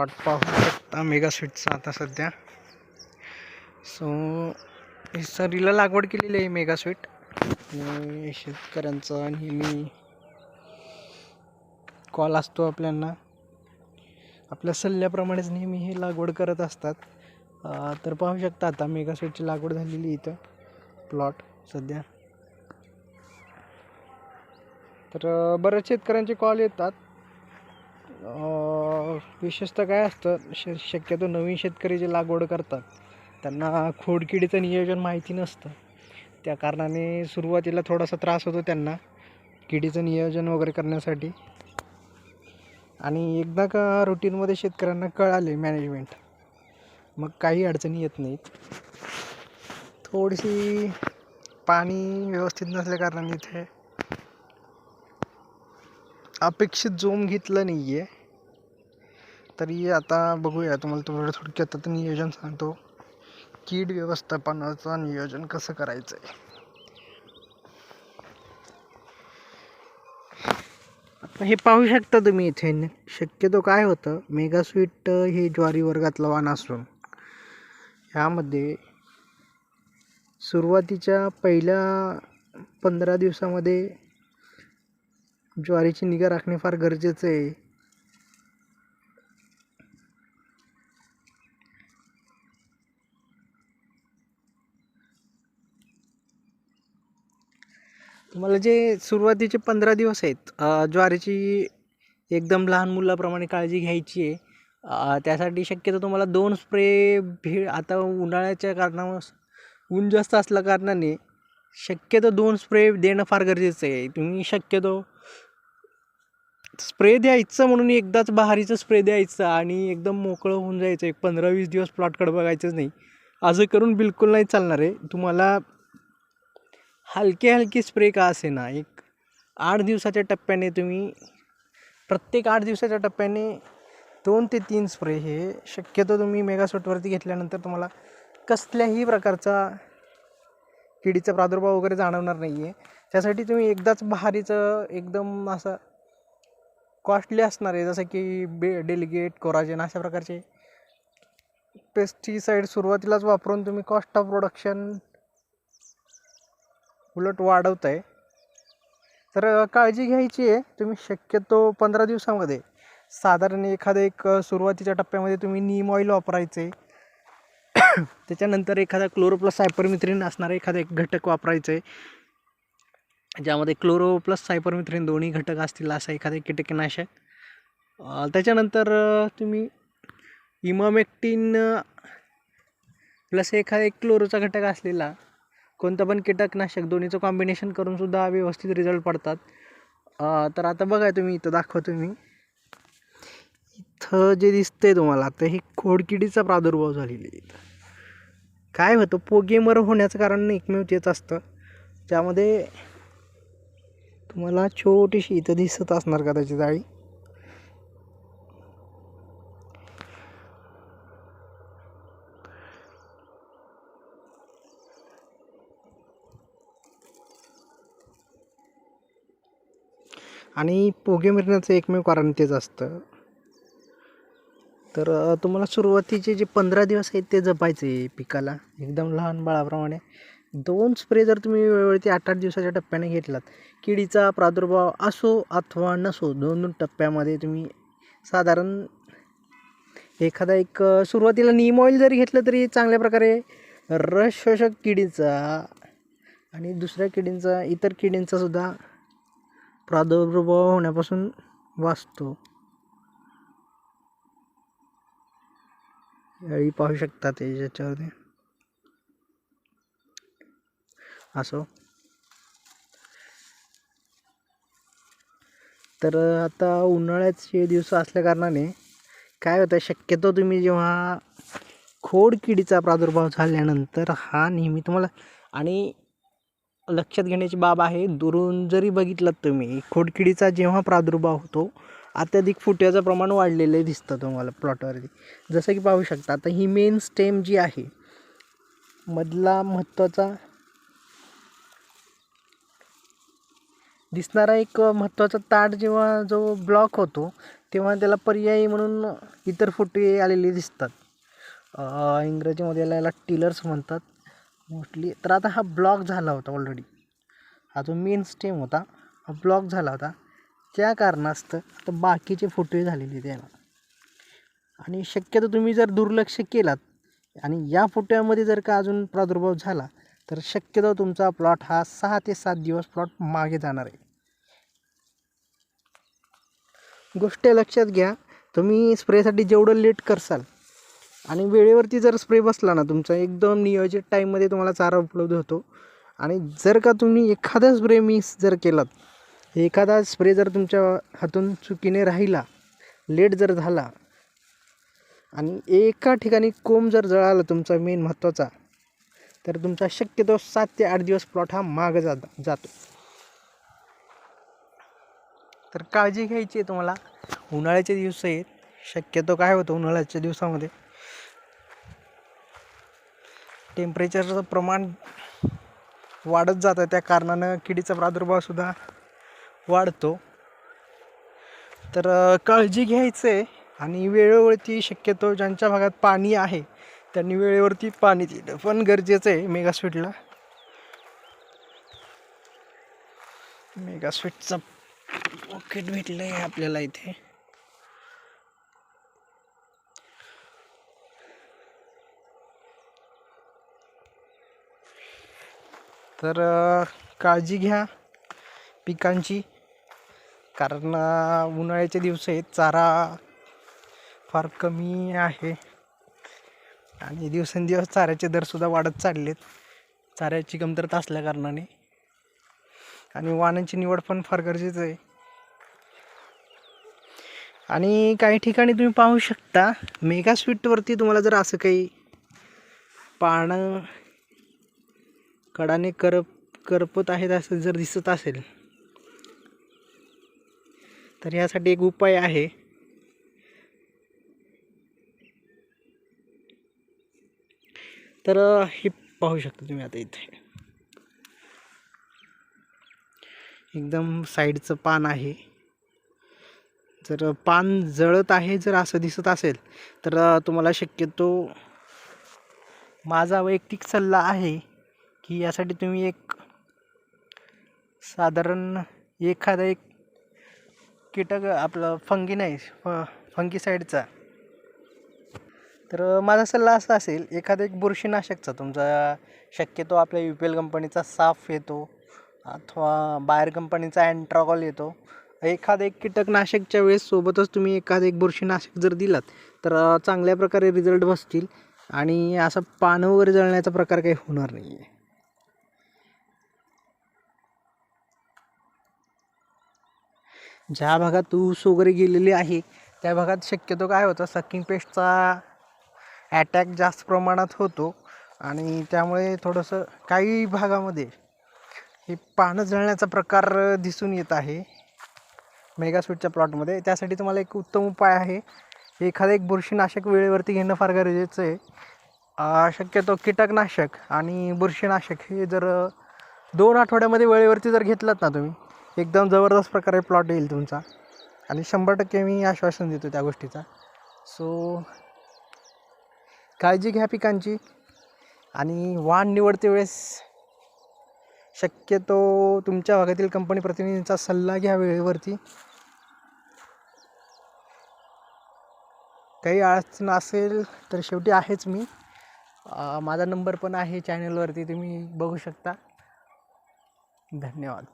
Plot पाहू शकता mega स्वीटचा आता सध्या. सो ही सरीला लागवड केलेली आहे मेगा स्वीट. शेतकऱ्यांचा नेहमी कॉल असतो आपल्याला, आपल्या सल्ल्याप्रमाणेच नेहमी हे लागवड करत असतात. तर पाहू शकता आता मेगा स्वीटची लागवड झालेली इथं प्लॉट सध्या. तर बऱ्याच शेतकऱ्यांचे कॉल येतात. विशेषतः काय असतं, शक्यतो नवीन शेतकरी जे लागवड करतात त्यांना खोडकिडीचं नियोजन माहिती नसतं. त्या कारणाने सुरुवातीला थोडासा त्रास होतो त्यांना किडीचं नियोजन वगैरे करण्यासाठी. आणि एकदा का रुटीनमध्ये शेतकऱ्यांना कळाले मॅनेजमेंट, मग काही अडचणी येत नाहीत. थोडीशी पाणी व्यवस्थित नसल्या कारणाने इथे अपेक्षित जोम घेतलं नाही आहे. तरी आता बघूया, तुम्हाला थोडक्यात आता नियोजन सांगतो. कीड व्यवस्थापनाचं नियोजन कसं करायचं आहे. आता हे पाहू शकता तुम्ही इथे. शक्यतो काय होतं, मेगा स्वीट हे ज्वारी वर्गातलं वाण असून ह्यामध्ये सुरुवातीच्या पहिल्या 15 दिवसामध्ये ज्वारीची निगा राखणे फार गरजेचं आहे. तुम्हाला जे सुरुवातीचे 15 दिवस आहेत, ज्वारीची एकदम लहान मुलाप्रमाणे काळजी घ्यायची आहे. त्यासाठी शक्यतो तुम्हाला 2 स्प्रे आता उन्हाळ्याच्या कारणामुळे ऊन जास्त असल्या कारणाने शक्यतो 2 स्प्रे देणं फार गरजेचं आहे. तुम्ही शक्यतो स्प्रे द्यायचं म्हणून एकदाच बहारीचं स्प्रे द्यायचं आणि एकदम मोकळं होऊन जायचं, एक 15-20 दिवस प्लॉटकडे बघायचंच नाही, असं करून बिलकुल नाही चालणार आहे. तुम्हाला हलके स्प्रे का असे ना, एक 8 दिवसाच्या टप्प्याने तुम्ही प्रत्येक 8 दिवसाच्या टप्प्याने 2 ते 3 स्प्रे हे शक्यतो तुम्ही मेगास्वीटवरती घेतल्यानंतर तुम्हाला कसल्याही प्रकारचा किडीचा प्रादुर्भाव वगैरे जाणवणार नाही आहे. त्यासाठी तुम्ही एकदाच बहारीचं एकदम असं कॉस्टली असणार आहे, जसं की डेलिगेट, कोराजेन अशा प्रकारचे पेस्टिसाईड सुरुवातीलाच वापरून तुम्ही कॉस्ट ऑफ प्रोडक्शन उलट वाढवत आहे. तर काळजी घ्यायची आहे. तुम्ही शक्यतो 15 दिवसामध्ये साधारण एक सुरुवातीच्या टप्प्यामध्ये तुम्ही नीम ऑइल वापरायचे. त्याच्यानंतर एखादा क्लोरो प्लस सायपरमिथ्रिन असणारा एखादा एक घटक वापरायचं आहे, ज्यामध्ये क्लोरो प्लस सायपरमिथ्रिन दोन्ही घटक असतील असं एखादं कीटकनाशक. त्याच्यानंतर तुम्ही इमामेक्टिन प्लस एखादा एक क्लोरोचा घटक असलेला कोणतं पण कीटकनाशक, दोन्हीचं कॉम्बिनेशन करून सुद्धा व्यवस्थित रिझल्ट पडतात. तर आता बघा, तुम्ही इथं दाखवतो मी, इथं जे दिसतंय तुम्हाला आता हे खोडकिडीचा प्रादुर्भाव झालेला आहे. काय होतं, पोगेमर होण्याचं कारण एकमेव तेच असतं, ज्यामध्ये तुम्हाला छोटीशी इथं दिसत असणार का त्याची जाळी. आणि पोगे मरण्याचं एकमेव कारण तेच असतं. तर तुम्हाला सुरुवातीचे जे 15 दिवस आहेत ते जपायचे पिकाला एकदम लहान बाळाप्रमाणे. 2 स्प्रे जर तुम्ही वेळोवेळी 8-8 दिवसाच्या टप्प्याने घेतलात, किडीचा प्रादुर्भाव असो अथवा नसो, 2 टप्प्यामध्ये तुम्ही साधारण एखादा एक सुरुवातीला नीम ऑइल जरी घेतलं तरी चांगल्या प्रकारे रस शोषक किडीचा आणि दुसऱ्या किडींचा, इतर किडींचा सुद्धा प्रादुर्भाव होण्यापासून वाचतो. यावेळी पाहू शकता ते याच्यामध्ये असो. तर आता उन्हाळ्याचे दिवस असल्या कारणाने काय होतं, शक्यतो तुम्ही जेव्हा खोडकिडीचा प्रादुर्भाव झाल्यानंतर हा नेहमी तुम्हाला, आणि लक्षात घेण्याची बाब आहे, दुरून जरी बघितलं तुम्ही, खोडकिडीचा जेव्हा प्रादुर्भाव होतो अत्याधिक फुट्याचं प्रमाण वाढलेलं दिसतं तुम्हाला प्लॉटवरती. जसं की पाहू शकता आता ही मेन स्टेम जी आहे, मधला महत्त्वाचा दिसणारा एक महत्त्वाचा ताट जेव्हा जो ब्लॉक होतो तेव्हा त्याला पर्यायी म्हणून इतर फुटे आलेले दिसतात. इंग्रजीमध्ये याला टिलर्स म्हणतात मोस्टली. तर आता हा ब्लॉक झाला होता ऑलरेडी, हा जो मेन स्टेम होता हा ब्लॉक झाला होता. त्या कारणास्तव आता बाकीचे फुटे झालेले त्याला. आणि शक्यतो तुम्ही जर दुर्लक्ष केलात आणि या फुट्यामध्ये जर का अजून प्रादुर्भाव झाला तर शक्यतो तुमचा प्लॉट हा 6 ते 7 दिवस प्लॉट मागे जाणार आहे. गोष्ट लक्षात घ्या, तुम्ही स्प्रेसाठी जेवढं लेट करसाल आणि वेळेवरती जर स्प्रे बसला ना तुमचा, एकदम नियोजित टाईममध्ये तुम्हाला चारा उपलब्ध होतो. आणि जर का तुम्ही एखादा स्प्रे मिस जर केलात, एखादा स्प्रे जर तुमच्या हातून चुकीने राहिला, लेट जर झाला आणि एका ठिकाणी कोंब जर जळाला तुमचा मेन महत्त्वाचा, तर तुमचा शक्यतो 7 ते 8 दिवस प्लॉट हा मागं जातो. तर काळजी घ्यायची आहे तुम्हाला. उन्हाळ्याचे दिवस आहेत, शक्यतो काय होतं उन्हाळ्याच्या दिवसामध्ये टेम्परेचरचं प्रमाण वाढत जातं, त्या कारणानं किडीचा प्रादुर्भावसुद्धा वाढतो. तर काळजी घ्यायचं आहे आणि वेळेवरती शक्यतो ज्यांच्या भागात पाणी आहे त्यांनी वेळेवरती पाणी दिलं पण गरजेचं आहे. मेगास्वीटचं पॉकेट भेटलं आहे आपल्याला इथे. तर काळजी घ्या पिकांची, कारण उन्हाळ्याचे दिवस आहेत, चारा फार कमी आहे आणि दिवसेंदिवस चाऱ्याचे दरसुद्धा वाढत चाललेत चाऱ्याची कमतरता असल्या कारणाने. आणि वाणांची निवड पण फार गरजेचं आहे. आणि काही ठिकाणी तुम्ही पाहू शकता मेगास्वीटवरती तुम्हाला जर असं काही पानं कडाने करपत आहेत असं जर दिसत असेल तर यासाठी एक उपाय आहे. तर हे पाहू शकता तुम्ही आता इथे एकदम साईडचं पान आहे. जर पान जळत आहे जर असं दिसत असेल तर तुम्हाला शक्यतो माझा वैयक्तिक सल्ला आहे की यासाठी तुम्ही एक साधारण एखादा एक कीटक आपलं फंगीसाईडचा, तर माझा सल्ला असा असेल एखादा एक बुरशीनाशकचा तुमचा, शक्यतो आपल्या UPL कंपनीचा साफ येतो अथवा बायर कंपनीचा अँट्रागॉल येतो. एखादं एक कीटकनाशकच्या वेळेस सोबतच तुम्ही एखादं एक बुरशीनाशक जर दिलात तर चांगल्या प्रकारे रिझल्ट बसतील आणि असं पानं वगैरे जळण्याचा प्रकार काही होणार नाही आहे. ज्या भागात ऊस वगैरे गेलेली आहे त्या भागात शक्यतो काय होतं, सकिंग पेस्टचा अटॅक जास्त प्रमाणात होतो आणि त्यामुळे थोडंसं काही भागामध्ये हे पानं जळण्याचा प्रकार दिसून येत आहे मेगास्वीटच्या प्लॉटमध्ये. त्यासाठी तुम्हाला एक उत्तम उपाय आहे, एखादं एक बुरशीनाशक वेळेवरती घेणं फार गरजेचं आहे. शक्यतो कीटकनाशक आणि बुरशीनाशक हे जर 2 आठवड्यामध्ये वेळेवरती जर घेतलात ना तुम्ही, एकदम जबरदस्त प्रकारे प्लॉट येईल तुमचा आणि 100% मी आश्वासन देतो त्या गोष्टीचा. सो काळजी घ्या पिकांची आणि वाण निवडते वेळेस शक्यतो तुमच्या भागातील कंपनी प्रतिनिधींचा सल्ला घ्या वेळेवरती. काही अडचण असेल तर शेवटी आहेच मी, माझा नंबर पण आहे चॅनलवरती, तुम्ही बघू शकता. धन्यवाद.